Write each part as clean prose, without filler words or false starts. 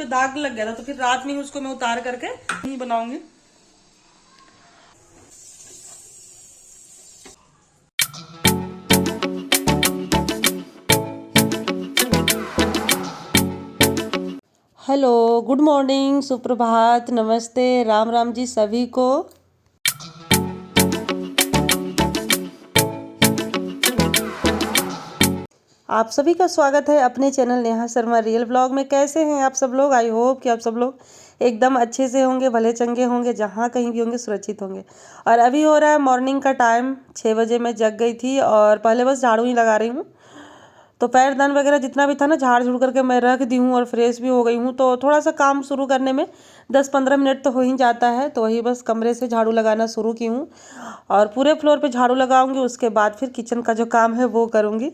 पे दाग लग गया था, तो फिर रात में ही उसको मैं उतार करके ही बनाऊंगी। हेलो, गुड मॉर्निंग, सुप्रभात, नमस्ते, राम राम जी सभी को। आप सभी का स्वागत है अपने channel Neha Sharma real blog में। कैसे हैं आप सब लोग? आई होप कि आप सब लोग एकदम अच्छे से होंगे, भले चंगे होंगे, जहाँ कहीं भी होंगे सुरक्षित होंगे। और अभी हो रहा है मॉर्निंग का टाइम, 6 बजे मैं जग गई थी और पहले बस झाड़ू ही लगा रही हूँ। तो पैरदान वगैरह जितना भी था ना, झाड़ झूड़ करके मैं रख दी हूँ और फ्रेश भी हो गई हूँ। तो थोड़ा सा काम शुरू करने में 10-15 मिनट तो हो ही जाता है। तो वही बस कमरे से झाड़ू लगाना शुरू की हूँ और पूरे फ्लोर पे झाड़ू लगाऊंगी। उसके बाद फिर किचन का जो काम है वो करूँगी।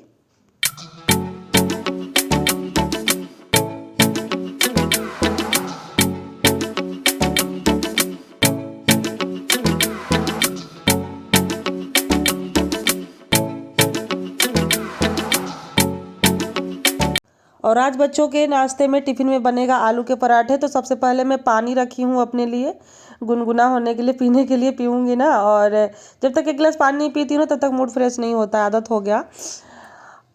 और आज बच्चों के नाश्ते में टिफ़िन में बनेगा आलू के पराठे। तो सबसे पहले मैं पानी रखी हूँ अपने लिए गुनगुना होने के लिए, पीने के लिए पीऊँगी ना। और जब तक एक गिलास पानी नहीं पीती हूँ तब तक मूड फ्रेश नहीं होता, आदत हो गया।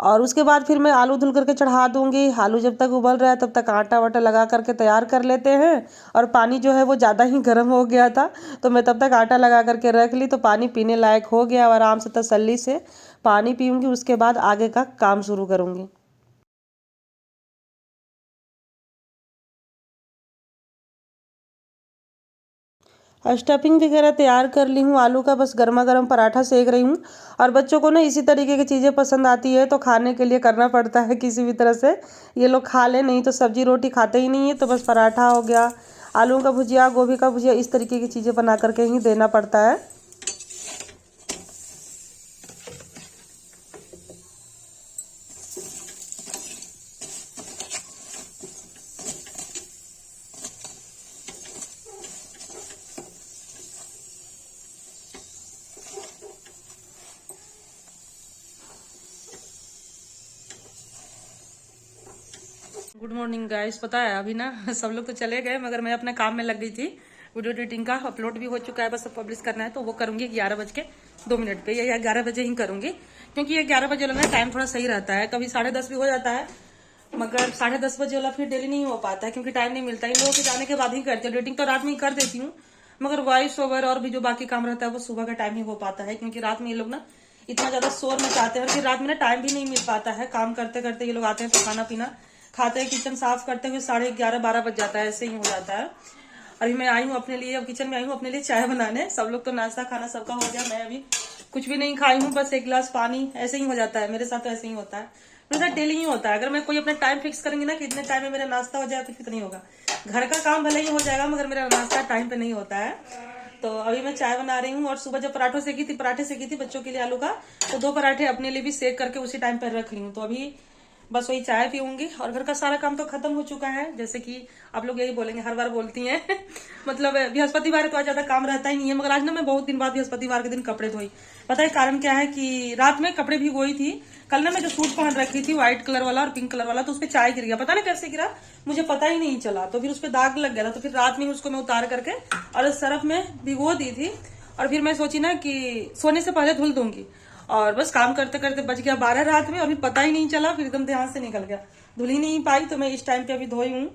और उसके बाद फिर मैं आलू धुल करके चढ़ा दूँगी। आलू जब तक उबल रहा है तब तक आटा वाटा लगा करके तैयार कर लेते हैं। और पानी जो है वो ज़्यादा ही गर्म हो गया था, तो मैं तब तक आटा लगा करके रख ली। तो पानी पीने लायक हो गया और आराम से तसल्ली से पानी पीऊँगी। उसके बाद आगे का काम शुरू करूँगी। स्टफिंग वगैरह तैयार कर ली हूँ। आलू का बस गर्मा गर्म पराठा सेक रही हूँ। और बच्चों को ना इसी तरीके की चीज़ें पसंद आती है, तो खाने के लिए करना पड़ता है किसी भी तरह से। ये लोग खा ले, नहीं तो सब्जी रोटी खाते ही नहीं है। तो बस पराठा हो गया, आलू का भुजिया, गोभी का भुजिया, इस तरीके की चीज़ें बना करके ही देना पड़ता है। Good morning guys. पता है अभी ना सब लोग तो चले गए, मगर मैं अपने काम में लग गई थी। वीडियो एडिटिंग का अपलोड भी हो चुका है, बस अब पब्लिश करना है। तो वो करूंगी 11:02 पे या 11 बजे ही करूंगी, क्योंकि ये 11 बजे वाला टाइम थोड़ा सही रहता है। कभी 10:30 भी हो जाता है, मगर 10:30 बजे वाला फिर डेली नहीं हो पाता है, क्योंकि टाइम नहीं मिलता। इन लोगों के जाने के बाद ही करती हूँ। एडिटिंग तो रात में ही कर देती हूँ, मगर वॉइस ओवर और भी जो बाकी काम रहता है वो सुबह का टाइम ही हो पाता है, क्योंकि रात में ये लोग ना इतना ज्यादा शोर मचाते हैं और फिर रात में ना टाइम भी नहीं मिल पाता है। काम करते करते ये लोग आते हैं तो खाना पीना खाते हैं, किचन साफ करते हुए 11:30-12 बज जाता है, ऐसे ही हो जाता है। अभी मैं आई हूँ अपने लिए, अब किचन में आई हूँ अपने लिए चाय बनाने। सब लोग तो नाश्ता खाना सबका हो गया, मैं अभी कुछ भी नहीं खाई हूँ, बस एक गिलास पानी। ऐसे ही हो जाता है मेरे साथ, तो ऐसे ही होता है मेरे साथ, डेली ही होता है। अगर मैं कोई अपना टाइम फिक्स करूंगी ना कि इतने टाइम में मेरा नाश्ता हो जाए, तो फिर नहीं होगा। घर का काम भले ही हो जाएगा, मगर मेरा नाश्ता टाइम पे नहीं होता है। तो अभी मैं चाय बना रही हूँ। और सुबह जब पराठे सेकी थी बच्चों के लिए आलू का, तो 2 पराठे अपने लिए भी सेक करके उसी टाइम पर रख ली हूँ। तो अभी बस वही चाय पीऊंगी और घर का सारा काम तो खत्म हो चुका है। जैसे कि आप लोग यही बोलेंगे, हर बार बोलती हैं मतलब बृहस्पतिवार तो आज ज्यादा काम रहता ही नहीं है, मगर आज ना मैं बहुत दिन बाद बृहस्पतिवार के दिन कपड़े धोई। पता है कारण क्या है? कि रात में कपड़े भिगोई थी। कल ना मैं जो सूट पहन रखी थी व्हाइट कलर वाला और पिंक कलर वाला, तो उस पर चाय गिर गया। पता नहीं कैसे गिरा, मुझे पता ही नहीं चला। तो फिर उस पर दाग लग गया था, तो फिर रात में ही उसको मैं उतार करके और सर्फ में भिगो दी थी। और फिर मैं सोची ना कि सोने से पहले धुल दूंगी। और बस काम करते करते बज गया 12 रात में, और भी पता ही नहीं चला, फिर एकदम ध्यान से निकल गया, धुल ही नहीं पाई। तो मैं इस टाइम पे अभी धोई हूँ।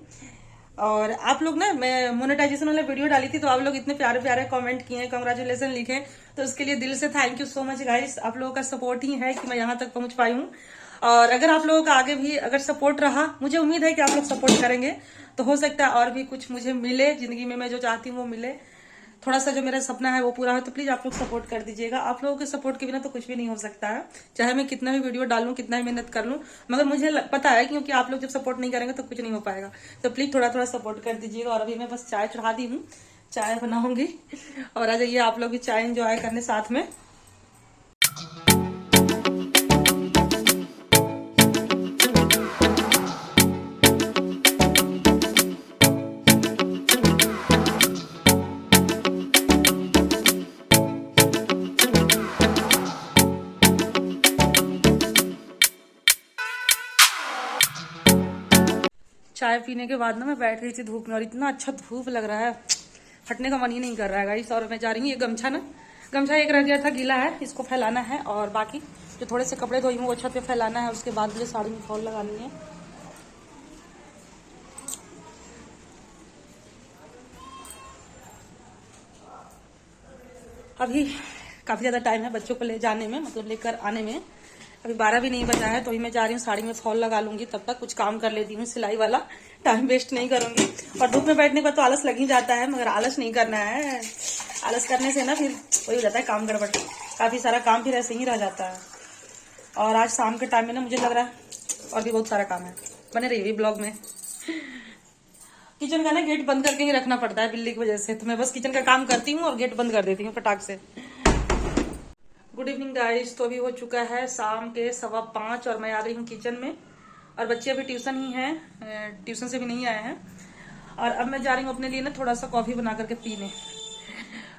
और आप लोग ना, मैं मोनेटाइजेशन वाला वीडियो डाली थी, तो आप लोग इतने प्यारे प्यारे कमेंट किए, कंग्रेचुलेसन लिखे, तो उसके लिए दिल से thank you so much guys. आप लोगों का सपोर्ट ही है कि मैं यहाँ तक पहुंच पाई हूँ। और अगर आप लोगों का आगे भी अगर सपोर्ट रहा, मुझे उम्मीद है कि आप लोग सपोर्ट करेंगे, तो हो सकता है और भी कुछ मुझे मिले जिंदगी में, मैं जो चाहती हूँ वो मिले। थोड़ा सा जो मेरा सपना है वो पूरा हो, तो प्लीज आप लोग सपोर्ट कर दीजिएगा। आप लोगों के सपोर्ट के बिना तो कुछ भी नहीं हो सकता है, चाहे मैं कितना भी वीडियो डालूं, कितना भी मेहनत कर लूं, मगर मुझे पता है क्योंकि आप लोग जब सपोर्ट नहीं करेंगे तो कुछ नहीं हो पाएगा। तो प्लीज थोड़ा थोड़ा सपोर्ट कर दीजिएगा। और अभी मैं बस चाय चढ़ा दी हूँ, चाय बनाऊंगी और आ जाइए आप लोग भी चाय एंजॉय करने साथ में। चाय चाय पीने के बाद ना मैं बैठ रही थी धूप में और इतना अच्छा धूप लग रहा है, हटने का मन ही नहीं कर रहा है गाइस। और मैं जा रही हूँ, ये गमछा एक रह गया था गीला है, इसको फैलाना है और बाकी जो थोड़े से कपड़े धोई हूँ वो छत पे फैलाना है। उसके बाद मुझे साड़ी में फॉल लगानी है। अभी काफ़ी ज़्यादा टाइम है बच्चों को ले जाने में, मतलब लेकर आने में। अभी 12 भी नहीं बजा है, तो अभी मैं जा रही हूँ, साड़ी में फॉल लगा लूंगी। तब तक कुछ काम कर लेती हूँ सिलाई वाला, टाइम वेस्ट नहीं करूंगी। और धूप में बैठने पर तो आलस लग ही जाता है, मगर आलस नहीं करना है। आलस करने से ना फिर वही हो जाता है काम गड़बड़, काफ़ी सारा काम फिर ऐसे ही रह जाता है। और आज शाम के टाइम में ना मुझे लग रहा है और भी बहुत सारा काम है। बने रहिए ब्लॉग में। किचन का ना गेट बंद करके ही रखना पड़ता है बिल्ली की वजह से, तो मैं बस किचन का काम करती हूँ और गेट बंद कर देती हूँ फटाक से। Good evening guys. तो अभी हो चुका है शाम के 5:15 और मैं आ गई हूँ किचन में। और बच्चे अभी ट्यूशन ही हैं, ट्यूशन से भी नहीं आए हैं। और अब मैं जा रही हूँ अपने लिए ना थोड़ा सा कॉफी बना करके पीने।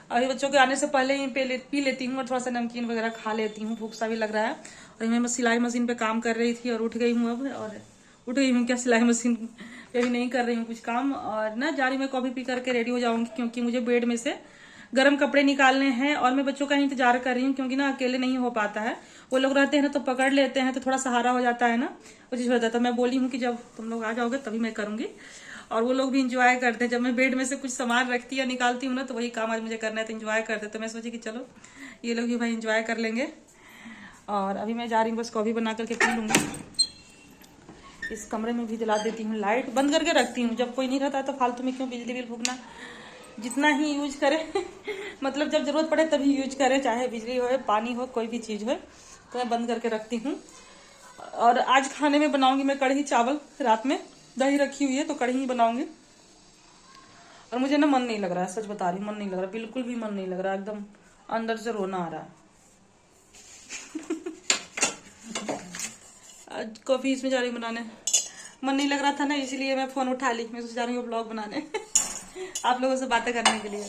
अभी बच्चों के आने से पहले ही पी लेती हूँ और थोड़ा सा नमकीन वगैरह खा लेती हूँ, भूख सा भी लग रहा है। और मैं सिलाई मशीन पे काम कर रही थी और उठ गई हूँ अब, और उठ गई हूँ क्या, सिलाई मशीन पे भी नहीं कर रही हूँ कुछ काम। और ना जा रही मैं कॉफी पी करके रेडी हो जाऊंगी, क्योंकि मुझे बेड में से गर्म कपड़े निकालने हैं। और मैं बच्चों का ही इंतजार कर रही हूँ, क्योंकि ना अकेले नहीं हो पाता है। वो लोग रहते हैं ना तो पकड़ लेते हैं, तो थोड़ा सहारा हो जाता है ना, वो चीज हो जाता है। तो मैं बोली हूँ कि जब तुम लोग आ जाओगे तभी मैं करूंगी। और वो लोग भी इंजॉय करते हैं, जब मैं बेड में से कुछ सामान रखती या निकालती हूँ ना, तो वही काम आज मुझे करना है, तो इंजॉय करते हैं। तो मैं सोची कि चलो ये लोग भी भाई इंजॉय कर लेंगे। और अभी मैं जा रही हूँ, बस कॉफी बना करके पी लूंगी। इस कमरे में भी जला देती हूँ, लाइट बंद करके रखती हूँ, जब कोई नहीं रहता तो फालतू में क्यों बिजली बिल फूकना। जितना ही यूज करे मतलब जब जरूरत पड़े तभी यूज करे, चाहे बिजली हो पानी हो कोई भी चीज हो, तो मैं बंद करके रखती हूँ। और आज खाने में बनाऊंगी मैं कढ़ी चावल, रात में दही रखी हुई है तो कढ़ी ही बनाऊंगी। और मुझे ना मन नहीं लग रहा है, सच बता रही हूँ, मन नहीं लग रहा, बिल्कुल भी मन नहीं लग रहा, एकदम अंदर से रोना आ रहा है। आज कॉफी इसमें जा रही हूँ बनाने, मन नहीं लग रहा था ना, इसलिए मैं फोन उठा ली। मैं सोच जा रही हूँ ब्लॉग बनाने आप लोगों से बातें करने के लिए।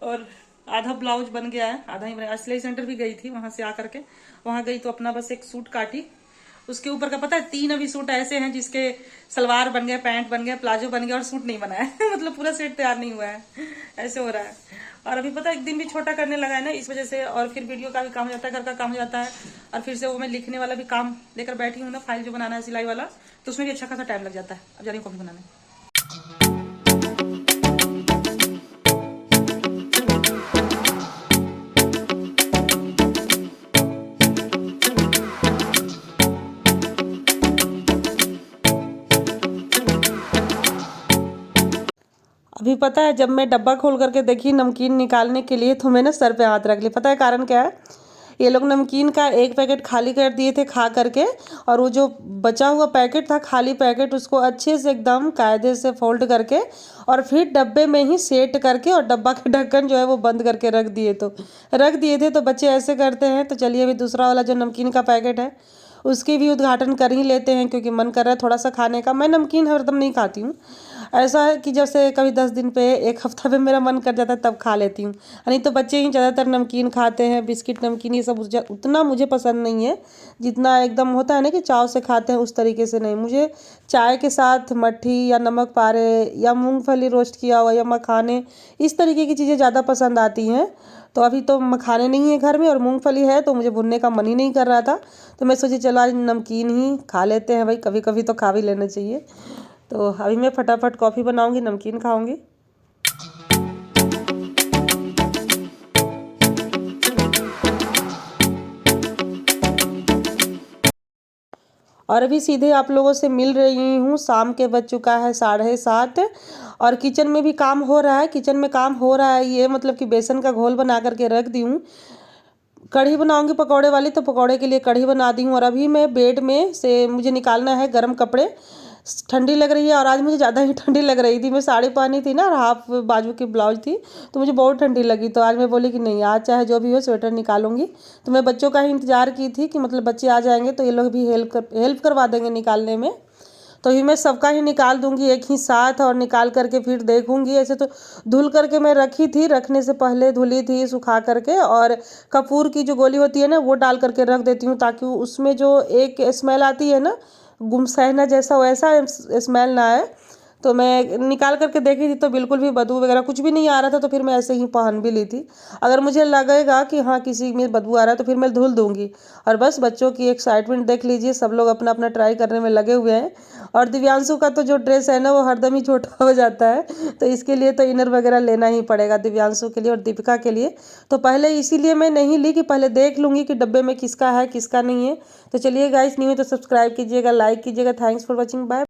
और आधा ब्लाउज बन गया है, आधा ही बना। सिलाई सेंटर भी गई थी, वहां से आकर के वहां गई तो अपना बस एक सूट काटी। उसके ऊपर का पता है 3 अभी सूट ऐसे हैं जिसके सलवार बन गया, पैंट बन गया, प्लाजो बन गया और सूट नहीं बना है मतलब पूरा सेट तैयार नहीं हुआ है, ऐसे हो रहा है। और अभी पता है एक दिन भी छोटा करने लगा है ना, इस वजह से। और फिर वीडियो का भी काम हो जाता है, घर का काम हो जाता है, और फिर से वो मैं लिखने वाला भी काम लेकर बैठी हूँ ना, फाइल जो बनाना है सिलाई वाला, तो उसमें भी अच्छा खासा टाइम लग जाता है। अब जा रही हूँ कॉफी बनाने। अभी पता है, जब मैं डब्बा खोल करके देखी नमकीन निकालने के लिए, तो मैंने सर पे हाथ रख लिया। पता है कारण क्या है? ये लोग नमकीन का एक पैकेट खाली कर दिए थे खा करके, और वो जो बचा हुआ पैकेट था, खाली पैकेट, उसको अच्छे से एकदम कायदे से फोल्ड करके और फिर डब्बे में ही सेट करके और डब्बा का ढक्कन जो है वो बंद करके रख दिए थे। तो बच्चे ऐसे करते हैं। तो चलिए अभी दूसरा वाला जो नमकीन का पैकेट है उसकी भी उद्घाटन कर ही लेते हैं, क्योंकि मन कर रहा है थोड़ा सा खाने का। मैं नमकीन हरदम नहीं खाती हूँ, ऐसा है कि जैसे कभी 10 दिन पे, एक हफ्ता पे मेरा मन कर जाता है तब खा लेती हूँ। नहीं तो बच्चे ही ज़्यादातर नमकीन खाते हैं, बिस्किट नमकीन ये सब उतना मुझे पसंद नहीं है, जितना एकदम होता है ना कि चाव से खाते हैं, उस तरीके से नहीं। मुझे चाय के साथ मट्ठी या नमक पारे या मूंगफली रोस्ट किया हुआ या मखाने, इस तरीके की चीज़ें ज़्यादा पसंद आती हैं। तो अभी तो मखाने नहीं है घर में और मूंगफली है, तो मुझे भुनने का मन ही नहीं कर रहा था, तो मैं सोची चलो आज नमकीन ही खा लेते हैं भाई, कभी कभी तो खा भी लेना चाहिए। तो अभी मैं फटाफट कॉफ़ी बनाऊंगी, नमकीन खाऊंगी। और अभी सीधे आप लोगों से मिल रही हूँ। शाम के बज चुका है 7:30 और किचन में भी काम हो रहा है। किचन में काम हो रहा है ये मतलब कि बेसन का घोल बना करके रख दी हूँ। कढ़ी बनाऊंगी पकौड़े वाली, तो पकौड़े के लिए कढ़ी बना दी हूँ। और अभी मैं बेड में से मुझे निकालना है गर्म कपड़े। ठंडी लग रही है और आज मुझे ज़्यादा ही ठंडी लग रही थी। मैं साड़ी पहनी थी ना और हाफ बाजू की ब्लाउज थी, तो मुझे बहुत ठंडी लगी। तो आज मैं बोली कि नहीं, आज चाहे जो भी हो स्वेटर निकालूंगी। तो मैं बच्चों का ही इंतजार की थी कि मतलब बच्चे आ जाएंगे तो ये लोग भी हेल्प करवा देंगे निकालने में। तो अभी मैं सबका ही निकाल दूंगी एक ही साथ और निकाल करके फिर देखूंगी। ऐसे तो धुल करके मैं रखी थी, रखने से पहले धुली थी सुखा करके, और कपूर की जो गोली होती है ना वो डाल करके रख देती हूँ, ताकि उसमें जो एक स्मेल आती है ना गुमसैना जैसा वैसा स्मेल ना आए। तो मैं निकाल करके देखी थी तो बिल्कुल भी बदबू वगैरह कुछ भी नहीं आ रहा था, तो फिर मैं ऐसे ही पहन भी ली थी। अगर मुझे लगेगा कि हाँ किसी में बदबू आ रहा है तो फिर मैं धुल दूंगी। और बस बच्चों की एक्साइटमेंट देख लीजिए, सब लोग अपना अपना ट्राई करने में लगे हुए हैं। और दिव्यांशु का तो जो ड्रेस है ना वो हरदम ही छोटा हो जाता है, तो इसके लिए तो इनर वगैरह लेना ही पड़ेगा दिव्यांशु के लिए और दीपिका के लिए। तो पहले इसीलिए मैं नहीं ली कि पहले देख लूंगी कि डब्बे में किसका है किसका नहीं है। तो चलिए गाइस, नहीं है तो सब्सक्राइब कीजिएगा, लाइक कीजिएगा। Thanks for watching, bye.